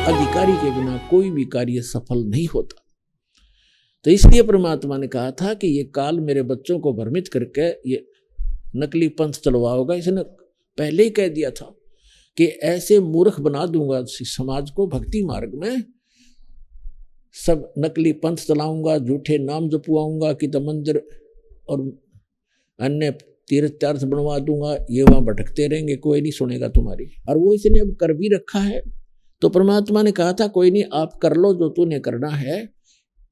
अधिकारी के बिना कोई भी कार्य सफल नहीं होता। तो इसलिए परमात्मा ने कहा था कि ये काल मेरे बच्चों को भ्रमित करके ये नकली पंथ चलवाओगा। इसने पहले ही कह दिया था कि ऐसे मूर्ख बना दूंगा समाज को, भक्ति मार्ग में सब नकली पंथ चलाऊंगा, झूठे नाम जपवाऊंगा कि तो मंदिर और अन्य तीर्थ तीर्थ बनवा दूंगा, ये वहां भटकते रहेंगे, कोई नहीं सुनेगा तुम्हारी। और वो इसने अब कर भी रखा है। तो परमात्मा ने कहा था कोई नहीं, आप कर लो जो तूने करना है,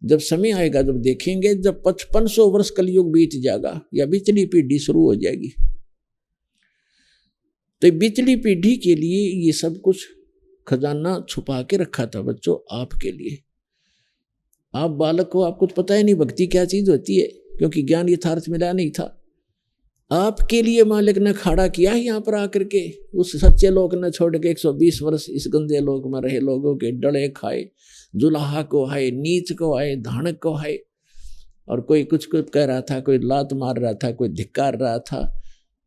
जब समय आएगा जब देखेंगे, जब 5500 वर्ष कलयुग बीत जाएगा या बिचली पीढ़ी शुरू हो जाएगी, तो बिचली पीढ़ी के लिए ये सब कुछ खजाना छुपा के रखा था बच्चों आपके लिए। आप बालक को आप कुछ पता ही नहीं भक्ति क्या चीज होती है, क्योंकि ज्ञान यथार्थ मिला नहीं था। आपके लिए मालिक ने खड़ा किया है यहाँ पर आकर के। उस सच्चे लोक ने छोड़ के 120 वर्ष इस गंदे लोक में रहे लोगों के डले खाए, जुलाहा को आए, नीच को आए, धानक को आए, और कोई कुछ कह रहा था, कोई लात मार रहा था, कोई धिक्कार रहा था,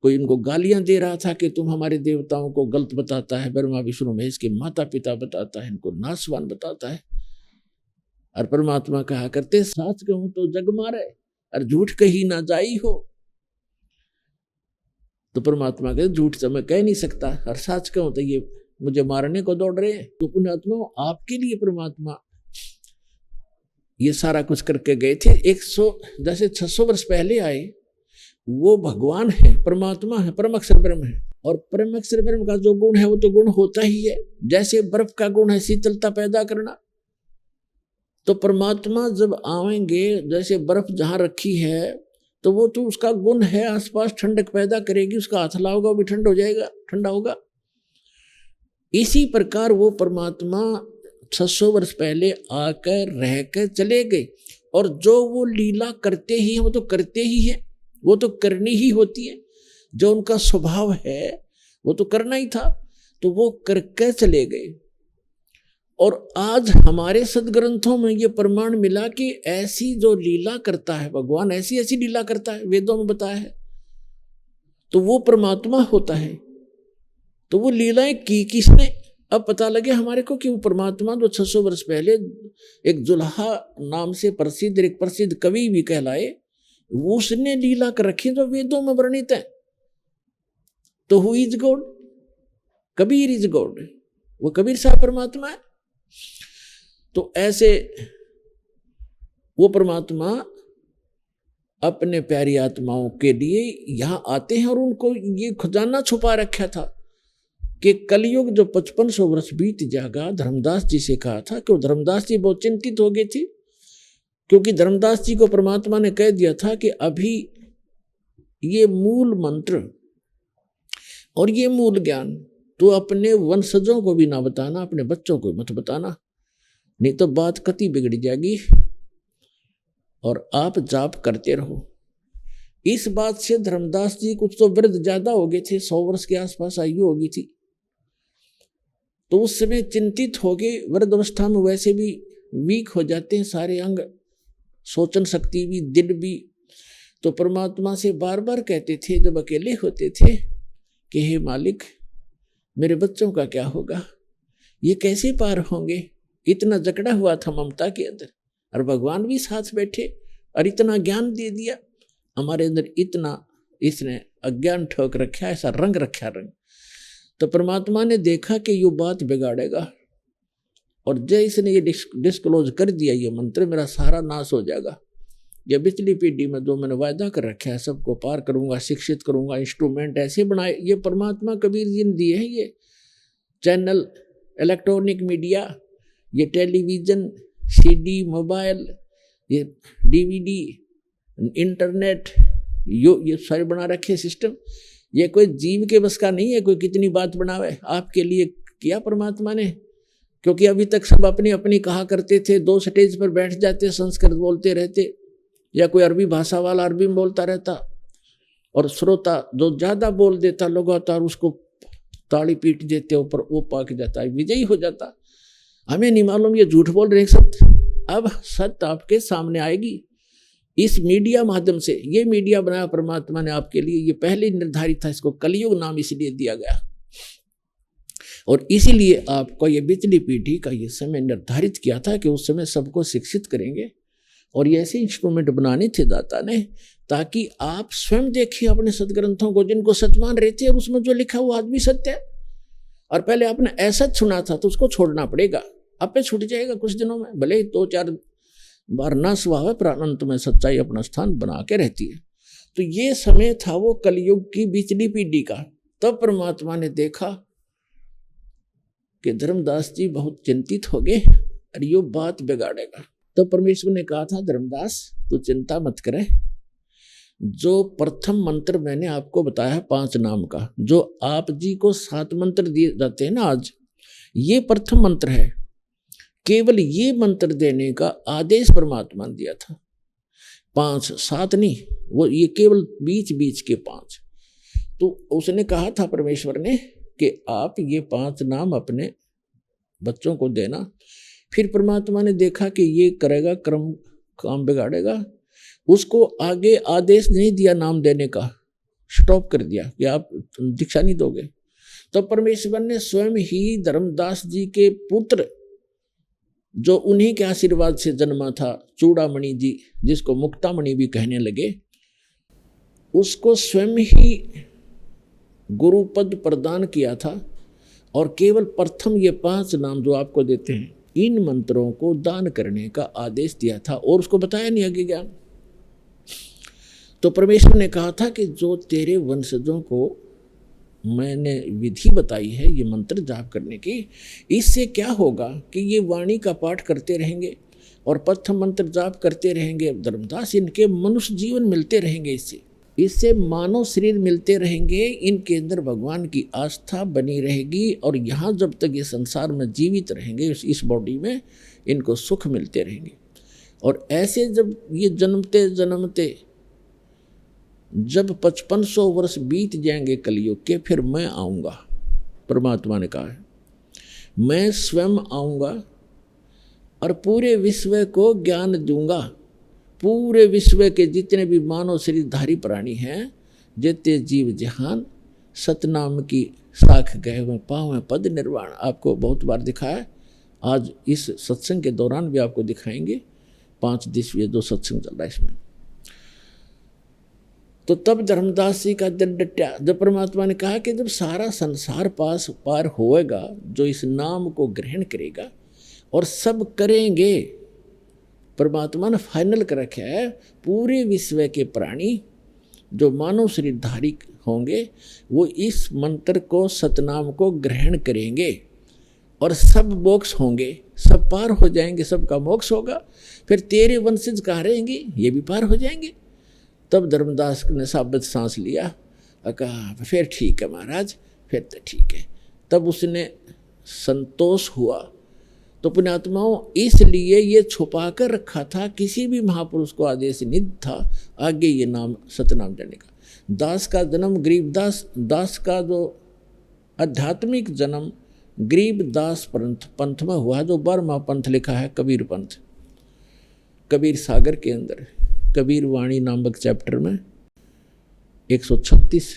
कोई इनको गालियां दे रहा था कि तुम हमारे देवताओं को गलत बताता है, ब्रह्मा विष्णु महेश के माता पिता बताता है, इनको नासवान बताता है। और परमात्मा कहा करते साच कहूं तो जग मारे और झूठ कही ना जाई हो। तो परमात्मा कहते झूठ तो मैं कह नहीं सकता, और सच कहूं तो ये मुझे मारने को दौड़ रहे हैं। तो पुण्यात्मा आपके लिए परमात्मा ये सारा कुछ करके गए थे। 100 जैसे 600 वर्ष पहले आए, वो भगवान है, परमात्मा है, परम अक्षर ब्रह्म है। और परम अक्षर ब्रह्म का जो गुण है वो तो गुण होता ही है। जैसे बर्फ का गुण है शीतलता पैदा करना, तो परमात्मा जब आएंगे, जैसे बर्फ जहां रखी है तो वो तो उसका गुण है, आसपास ठंडक पैदा करेगी, उसका हाथ लाओगा वो भी ठंड हो जाएगा, ठंडा होगा। इसी प्रकार वो परमात्मा 600 वर्ष पहले आकर रहकर चले गए, और जो वो लीला करते ही हैं वो तो करते ही है, वो तो करनी ही होती है। जो उनका स्वभाव है वो तो करना ही था, तो वो करके चले गए। और आज हमारे सदग्रंथों में ये प्रमाण मिला कि ऐसी जो लीला करता है भगवान, ऐसी ऐसी लीला करता है, वेदों में बताया है, तो वो परमात्मा होता है। तो वो लीलाएं की किसने, अब पता लगे हमारे को कि वो परमात्मा जो 600 वर्ष पहले एक जुल्हा नाम से प्रसिद्ध, एक प्रसिद्ध कवि भी कहलाए, वो उसने लीला कर रखी जो वेदों में वर्णित है। तो who is God? Kabir is God. वो कबीर साहब परमात्मा है। तो ऐसे वो परमात्मा अपने प्यारी आत्माओं के लिए यहां आते हैं, और उनको ये खजाना छुपा रखा था कि कलयुग जो 5500 वर्ष बीत जाएगा। धर्मदास जी से कहा था कि धर्मदास जी बहुत चिंतित हो गए थे, क्योंकि धर्मदास जी को परमात्मा ने कह दिया था कि अभी ये मूल मंत्र और ये मूल ज्ञान तो अपने वंशजों को भी ना बताना, अपने बच्चों को मत बताना, नहीं तो बात कति बिगड़ जाएगी, और आप जाप करते रहो। इस बात से धर्मदास जी कुछ तो वृद्ध ज्यादा हो गए थे, 100 वर्ष के आसपास आयु हो गई थी। तो उस समय चिंतित हो गए। वृद्ध अवस्था में वैसे भी वीक हो जाते हैं सारे अंग, सोचन शक्ति भी, दिल भी। तो परमात्मा से बार बार कहते थे जब अकेले होते थे कि हे मालिक, मेरे बच्चों का क्या होगा, ये कैसे पार होंगे। इतना जकड़ा हुआ था ममता के अंदर, और भगवान भी साथ बैठे और इतना ज्ञान दे दिया हमारे अंदर, इतना इसने अज्ञान ठोक रखा, ऐसा रंग रखा रंग। तो परमात्मा ने देखा कि ये बात बिगाड़ेगा, और जय इसने ये डिस्क्लोज कर दिया, ये मंत्र मेरा सारा नाश हो जाएगा। ये पिछली पीढ़ी में जो मैंने वायदा कर रखा है सबको पार करूंगा, शिक्षित करूंगा, इंस्ट्रूमेंट ऐसे बनाए। ये परमात्मा कबीर जी ने दिए हैं, ये चैनल, इलेक्ट्रॉनिक मीडिया, ये टेलीविजन, सीडी, मोबाइल, ये डीवीडी, इंटरनेट, ये सारे बना रखे सिस्टम। ये कोई जीव के बस का नहीं है, कोई कितनी बात बनावे। आपके लिए किया परमात्मा ने, क्योंकि अभी तक सब अपनी अपनी कहा करते थे, 2 स्टेज पर बैठ जाते, संस्कृत बोलते रहते, या कोई अरबी भाषा वाला अरबी में बोलता रहता, और श्रोता जो ज्यादा बोल देता लगातार उसको ताली पीट देते, ऊपर वो पाक जाता, विजयी हो जाता। हमें नहीं मालूम ये झूठ बोल रहे सत्य। अब सत्य आपके सामने आएगी इस मीडिया माध्यम से। ये मीडिया बनाया परमात्मा ने आपके लिए, ये पहले निर्धारित था। इसको कलयुग नाम इसलिए दिया गया, और इसीलिए आपको ये बिचली पीढ़ी का ये समय निर्धारित किया था कि उस समय सबको शिक्षित करेंगे, और ये ऐसे इंस्ट्रूमेंट बनाने थे दाता ने ताकि आप स्वयं देखिए अपने सदग्रंथों को जिनको सत्य मान रहे थे, और उसमें जो लिखा वो आदमी सत्य है। और पहले आपने ऐसा सुना था तो उसको छोड़ना पड़ेगा, आपे छूट जाएगा कुछ दिनों में, भले ही 2-4 बार ना सुहावे, पर अंत में सच्चाई अपना स्थान बना के रहती है। तो ये समय था वो कलयुग की बिचली पीढ़ी का। तब परमात्मा ने देखा कि धर्मदास जी बहुत चिंतित हो गए और ये बात बिगाड़ेगा। तो परमेश्वर ने कहा था, धर्मदास तू चिंता मत करे, जो प्रथम मंत्र मैंने आपको बताया 5 नाम का, जो आप जी को 7 मंत्र दिए जाते हैं ना आज, ये प्रथम मंत्र है। केवल ये मंत्र देने का आदेश परमात्मा ने दिया था, 5-7 नहीं, वो ये केवल बीच बीच के 5। तो उसने कहा था परमेश्वर ने कि आप ये 5 नाम अपने बच्चों को देना। फिर परमात्मा ने देखा कि ये करेगा क्रम काम बिगाड़ेगा, उसको आगे आदेश नहीं दिया नाम देने का, स्टॉप कर दिया कि आप दीक्षा नहीं दोगे। तो परमेश्वर ने स्वयं ही धर्मदास जी के पुत्र, जो उन्हीं के आशीर्वाद से जन्मा था, चूड़ामणि जी, जिसको मुक्तामणि भी कहने लगे, उसको स्वयं ही गुरुपद प्रदान किया था। और केवल प्रथम ये 5 नाम जो आपको देते हैं, इन मंत्रों को दान करने का आदेश दिया था, और उसको बताया नहीं आगे ज्ञान। तो परमेश्वर ने कहा था कि जो तेरे वंशजों को मैंने विधि बताई है ये मंत्र जाप करने की, इससे क्या होगा कि ये वाणी का पाठ करते रहेंगे और प्रथम मंत्र जाप करते रहेंगे धर्मदास, इनके मनुष्य जीवन मिलते रहेंगे, इससे मानव शरीर मिलते रहेंगे, इनके अंदर भगवान की आस्था बनी रहेगी, और यहाँ जब तक ये संसार में जीवित रहेंगे इस बॉडी में, इनको सुख मिलते रहेंगे। और ऐसे जब ये जन्मते जन्मते जब 5500 वर्ष बीत जाएंगे कलयुग के, फिर मैं आऊँगा, परमात्मा ने कहा है, मैं स्वयं आऊँगा और पूरे विश्व को ज्ञान दूंगा। पूरे विश्व के जितने भी मानव शरीरधारी प्राणी हैं, जितने जीव जहान, सतनाम की साख गए हुए पाँव पद निर्वाण, आपको बहुत बार दिखाया, आज इस सत्संग के दौरान भी आपको दिखाएंगे। 5 दिवसीय जो सत्संग चल रहा है इसमें। तो तब धर्मदास जी का दिल डटा, जब परमात्मा ने कहा कि जब सारा संसार पार होएगा, जो इस नाम को ग्रहण करेगा, और सब करेंगे, परमात्मा ने फाइनल कर रखा है, पूरे विश्व के प्राणी जो मानव शरीरधारी होंगे वो इस मंत्र को, सतनाम को ग्रहण करेंगे, और सब मोक्ष होंगे, सब पार हो जाएंगे, सबका मोक्ष होगा। फिर तेरे वंशज कहाँ रहेंगे, ये भी पार हो जाएंगे। तब धर्मदास ने साबित सांस लिया, कहा फिर ठीक है महाराज, फिर तो ठीक है। तब उसने संतोष हुआ। तो पुण्यात्माओं, इसलिए ये छुपा कर रखा था, किसी भी महापुरुष को आदेश नहीं था आगे ये नाम सतनाम देने का। दास का जन्म गरीबदास, दास का जो आध्यात्मिक जन्म गरीबदास पंथ में हुआ, जो 12वां पंथ लिखा है कबीर पंथ, कबीर सागर के अंदर कबीर वाणी नामक चैप्टर में 136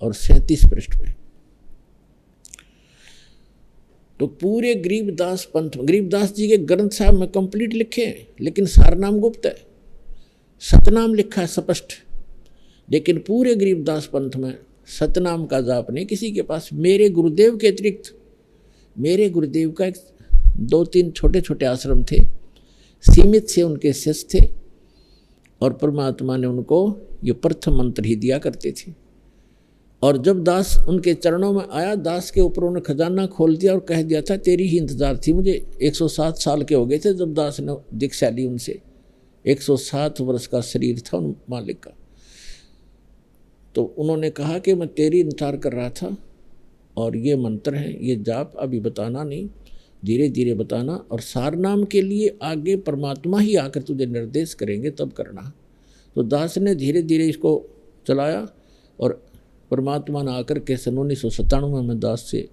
और 37 पृष्ठ में। तो पूरे गरीबदास पंथ, गरीबदास जी के ग्रंथ साहब में कंप्लीट लिखे हैं, लेकिन सारनाम गुप्त है, सतनाम लिखा है स्पष्ट, लेकिन पूरे गरीबदास पंथ में सतनाम का जाप नहीं किसी के पास। मेरे गुरुदेव के अतिरिक्त, मेरे गुरुदेव का 2-3 छोटे छोटे आश्रम थे, सीमित से उनके शिष्य थे, और परमात्मा ने उनको ये प्रथम मंत्र ही दिया करते थे। और जब दास उनके चरणों में आया, दास के ऊपर उन्होंने खजाना खोल दिया और कह दिया था, तेरी ही इंतजार थी मुझे। 107 साल के हो गए थे जब दास ने दीक्षा ली उनसे, 107 वर्ष का शरीर था उन मालिक का। तो उन्होंने कहा कि मैं तेरी इंतजार कर रहा था, और ये मंत्र है, ये जाप अभी बताना नहीं, धीरे धीरे बताना, और सारनाम के लिए आगे परमात्मा ही आकर तुझे निर्देश करेंगे तब करना। तो दास ने धीरे धीरे इसको चलाया, और परमात्मा ने आकर के सन 1997 में दास से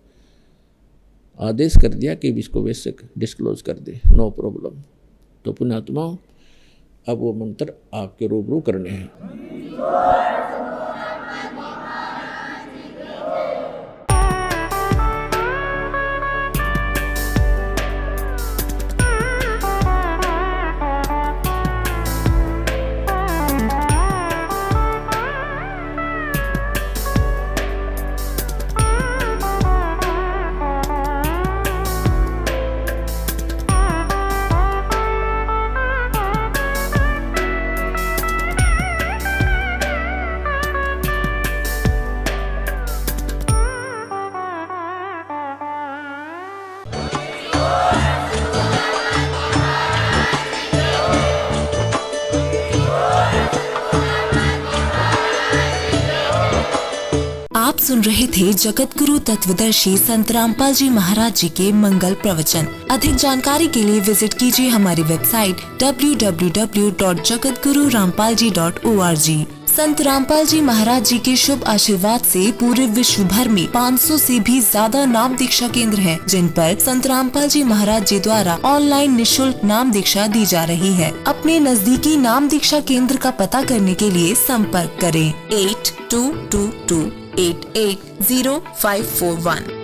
आदेश कर दिया कि इसको वैसे डिस्क्लोज कर दे, नो प्रॉब्लम। तो पुण्यात्माओं, अब वो मंत्र आपके रूबरू करने हैं। सुन रहे थे जगत गुरु तत्वदर्शी संत रामपाल जी महाराज जी के मंगल प्रवचन। अधिक जानकारी के लिए विजिट कीजिए हमारी वेबसाइट www.jagatgururampalji.org। संत रामपाल जी महाराज जी के शुभ आशीर्वाद से पूरे विश्व भर में 500 से भी ज्यादा नाम दीक्षा केंद्र हैं, जिन पर संत रामपाल जी महाराज जी द्वारा ऑनलाइन निशुल्क नाम दीक्षा दी जा रही है। अपने नजदीकी नाम दीक्षा केंद्र का पता करने के लिए संपर्क करें 8222880541।